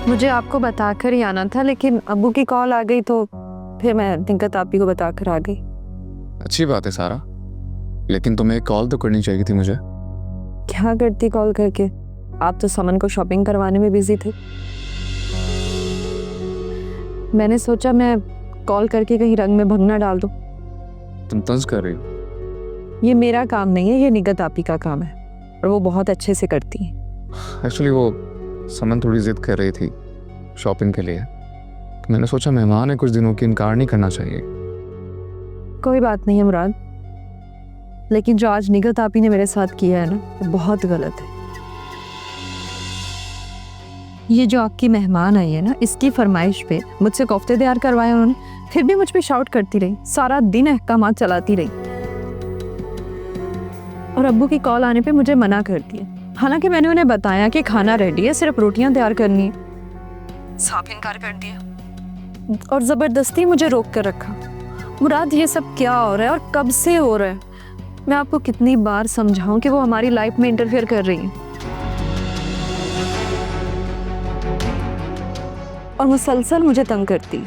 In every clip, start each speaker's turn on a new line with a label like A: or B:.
A: मुझे आपको बताकर ही आना था, लेकिन अब्बू की कॉल आ गई तो फिर मैं निगत आपी को बताकर आ गई।
B: अच्छी बात है सारा, लेकिन तुम्हें एक कॉल तो करनी चाहिए थी मुझे।
A: क्या करती कॉल करके? आप तो समन को शॉपिंग करवाने में बिजी थे। मैंने सोचा मैं कॉल करके कहीं रंग में भंग ना डाल दूं।
B: तुम तंज कर रही हो।
A: ये मेरा काम नहीं है, ये निगत आपी का काम है और वो बहुत अच्छे से करती है।
B: एक्चुअली वो समन थोड़ी जिद कर रही थी शॉपिंग के लिए, तो मैंने सोचा मेहमान है कुछ दिनों की, इनकार नहीं करना चाहिए।
A: कोई बात नहीं है मुराद, लेकिन जो आज निगत आपी ने मेरे साथ किया है ना, वो बहुत गलत है। ये जो आपकी मेहमान आई है ना, इसकी फरमाइश पे मुझसे कोफ्ते तैयार करवाए उन्होंने, फिर भी मुझ पे शाउट करती रही, सारा दिन अहकामात चलाती रही और अब्बू की कॉल आने पे मुझे मना कर दिया। हालांकि मैंने उन्हें बताया कि खाना रेडी है, सिर्फ रोटियां तैयार करनी है। साफ इनकार कर दिया और जबरदस्ती मुझे रोक कर रखा। मुराद, ये सब क्या हो रहा है और कब से हो रहा है? मैं आपको कितनी बार समझाऊं कि वो हमारी लाइफ में इंटरफेयर कर रही है और मुसलसल मुझे तंग करती।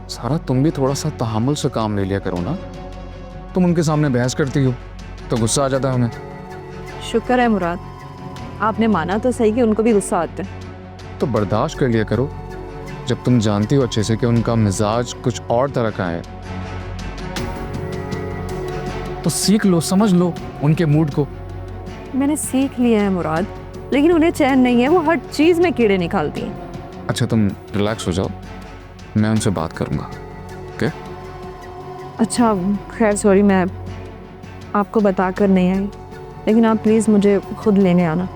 B: सारा, तुम भी थोड़ा सा तहम्मुल से काम ले लिया करो ना। तुम उनके सामने बहस करती हो तो गुस्सा आ जाता है उन्हें।
A: शुक्र है मुराद, आपने माना तो सही कि उनको भी गुस्सा आता है।
B: तो बर्दाश्त कर लिया करो, जब तुम जानती हो अच्छे से कि उनका मिजाज कुछ और तरह का है। तो सीख लो, समझ लो उनके मूड को।
A: मैंने सीख लिया है मुराद, लेकिन उन्हें चैन नहीं है, वो हर चीज में कीड़े निकालती हैं।
B: अच्छा, तुम रिलैक्स हो जाओ, मैं उनसे बात करूंगा। ओके?
A: अच्छा खैर, सॉरी मैं आपको बताकर नहीं आई, लेकिन आप प्लीज़ मुझे खुद लेने आना।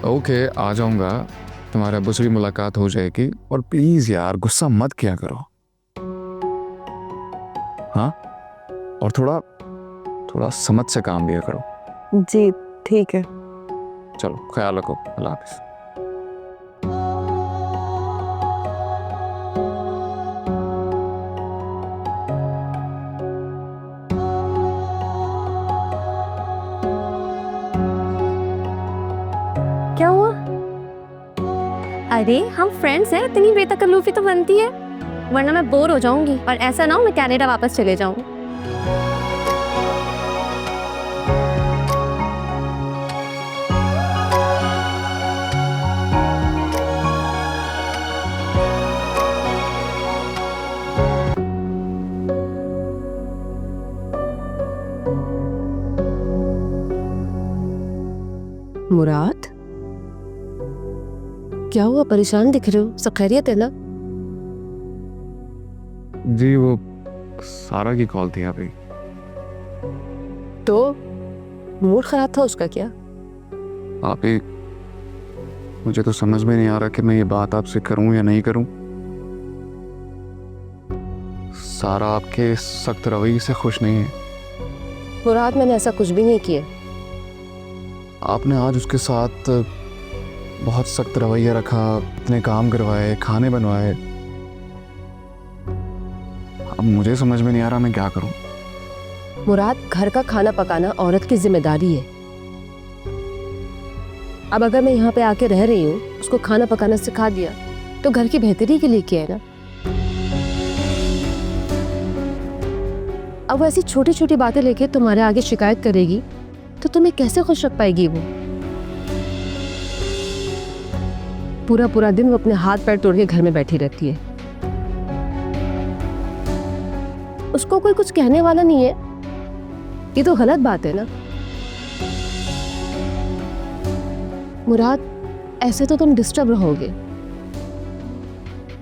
B: ओके, आ जाऊंगा, तुम्हारे अब्बू से भी मुलाकात हो जाएगी। और प्लीज़ यार गुस्सा मत किया करो, हाँ? और थोड़ा थोड़ा समझ से काम लिया करो।
A: जी ठीक है।
B: चलो, ख्याल रखो, अल्लाह हाफिज़।
C: क्या हुआ? अरे हम फ्रेंड्स हैं, इतनी बेतकल्लुफी तो बनती है, वरना मैं बोर हो जाऊंगी और ऐसा ना हो मैं कनाडा वापस चले जाऊं।
D: मुराद, क्या हुआ? परेशान दिख रहे हो, सब खैरियत है ना?
B: जी, वो सारा की कॉल थी अभी।
D: तो मूड खराब था उसका क्या?
B: आप ही, मुझे तो समझ में नहीं आ रहा कि मैं ये बात आपसे करूं या नहीं करूं। सारा आपके सख्त रवैये से खुश नहीं है।
D: मुराद, मैंने ऐसा कुछ भी नहीं किया।
B: आपने आज उसके साथ बहुत सख्त रवैया रखा, इतने काम करवाए, खाने बनवाए। अब मुझे समझ में नहीं आ रहा मैं क्या करूं।
D: मुराद, घर का खाना पकाना औरत की जिम्मेदारी है। अब अगर मैं यहाँ पे आके रह रही हूँ, उसको खाना पकाना सिखा दिया तो घर की बेहतरी के लिए किया है ना। अब वो ऐसी छोटी छोटी बातें लेके तुम्हारे आगे शिकायत करेगी तो तुम्हें कैसे खुश रख पाएगी वो? पूरा पूरा दिन वो अपने हाथ पैर तोड़ के घर में बैठी रहती है। उसको कोई कुछ कहने वाला नहीं है, ये तो गलत बात है ना। मुराद, ऐसे तो तुम डिस्टर्ब रहोगे।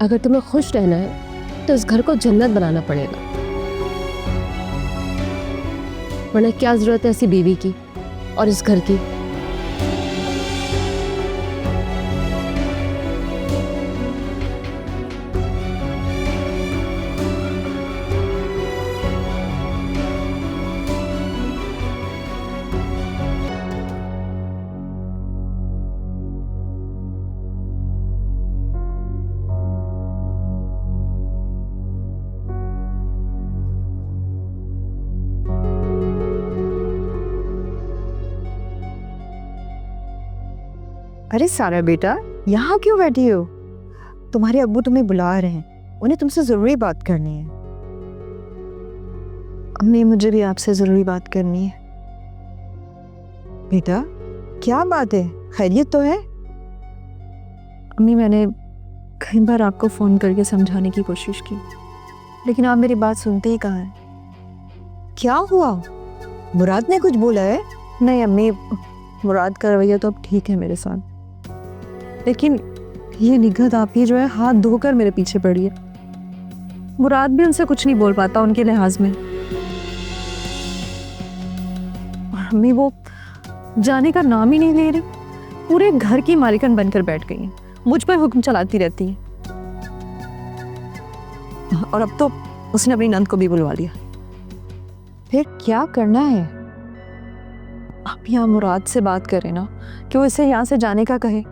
D: अगर तुम्हें खुश रहना है तो इस घर को जन्नत बनाना पड़ेगा, वरना क्या जरूरत है ऐसी बीवी की और इस घर की।
A: अरे सारा बेटा, यहाँ क्यों बैठी हो?
E: तुम्हारे अब्बू तुम्हें बुला रहे हैं, उन्हें तुमसे ज़रूरी बात करनी है।
A: अम्मी मुझे भी आपसे ज़रूरी बात करनी है।
E: बेटा क्या बात है, खैरियत तो है?
A: अम्मी मैंने कई बार आपको फ़ोन करके समझाने की कोशिश की, लेकिन आप मेरी बात सुनते ही कहाँ हैं।
E: क्या हुआ? मुराद ने कुछ बोला है?
A: नहीं अम्मी, मुराद का रवैया तो अब ठीक है मेरे साथ, लेकिन ये निगहत आप ही जो है हाथ धोकर मेरे पीछे पड़ी है। मुराद भी उनसे कुछ नहीं बोल पाता उनके लिहाज में। और अम्मी वो जाने का नाम ही नहीं ले रही, पूरे घर की मालिकन बनकर बैठ गई है, मुझ पर हुक्म चलाती रहती है। और अब तो उसने अपनी नंद को भी बुलवा लिया।
E: फिर क्या करना है?
A: आप यहाँ मुराद से बात करें ना कि वो इसे यहाँ से जाने का कहे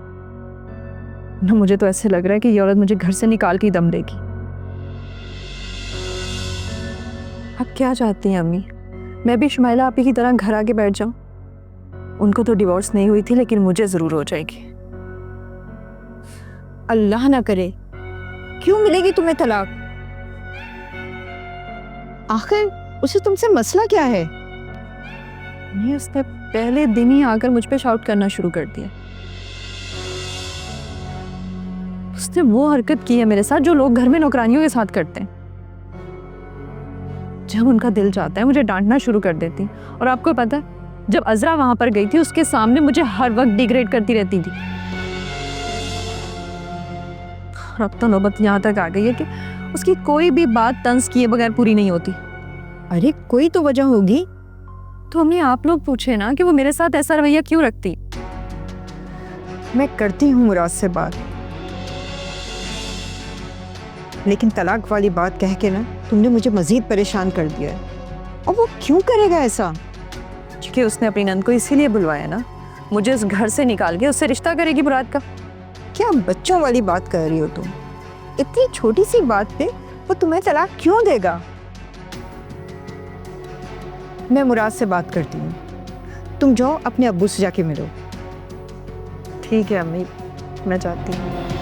A: ना। मुझे तो ऐसे लग रहा है कि ये औरत मुझे घर से निकाल के ही दम देगी। आप क्या चाहती हैं अम्मी? मैं भी शुमाइला आप ही की तरह घर आके बैठ जाऊं? उनको तो डिवोर्स नहीं हुई थी, लेकिन मुझे जरूर हो जाएगी।
E: अल्लाह ना करे, क्यों मिलेगी तुम्हें तलाक? आखिर उसे तुमसे मसला क्या है?
A: नहीं, उसने पहले दिन ही आकर मुझ पे शाउट करना शुरू कर दिया। उसने वो हरकत की है मेरे साथ जो लोग घर में नौकरानियों के साथ करते हैं। जब उनका दिल चाहता है मुझे डांटना शुरू कर देती। और आपको पता है, जब अजरा वहां पर गई थी उसके सामने मुझे हर वक्त डिग्रेड करती रहती थी। और अब तो नौबत यहाँ तक आ गई है कि उसकी कोई भी बात तंज किए बगैर पूरी नहीं होती।
E: अरे कोई तो वजह होगी।
A: तो हमें आप लोग पूछे ना कि वो मेरे साथ ऐसा रवैया क्यों रखती।
E: मैं करती हूँ मुराद से बात, लेकिन तलाक वाली बात कह के ना तुमने मुझे मजीद परेशान कर दिया है। और वो क्यों करेगा ऐसा?
A: क्योंकि उसने अपनी नंद को इसीलिए बुलवाया ना, मुझे इस घर से निकाल के उससे रिश्ता करेगी मुराद का।
E: क्या बच्चों वाली बात कर रही हो तुम? इतनी छोटी सी बात पे वो तुम्हें तलाक क्यों देगा? मैं मुराद से बात करती हूँ, तुम जाओ अपने अब्बू से जाके मिलो।
A: ठीक है अम्मी, मैं चाहती हूँ।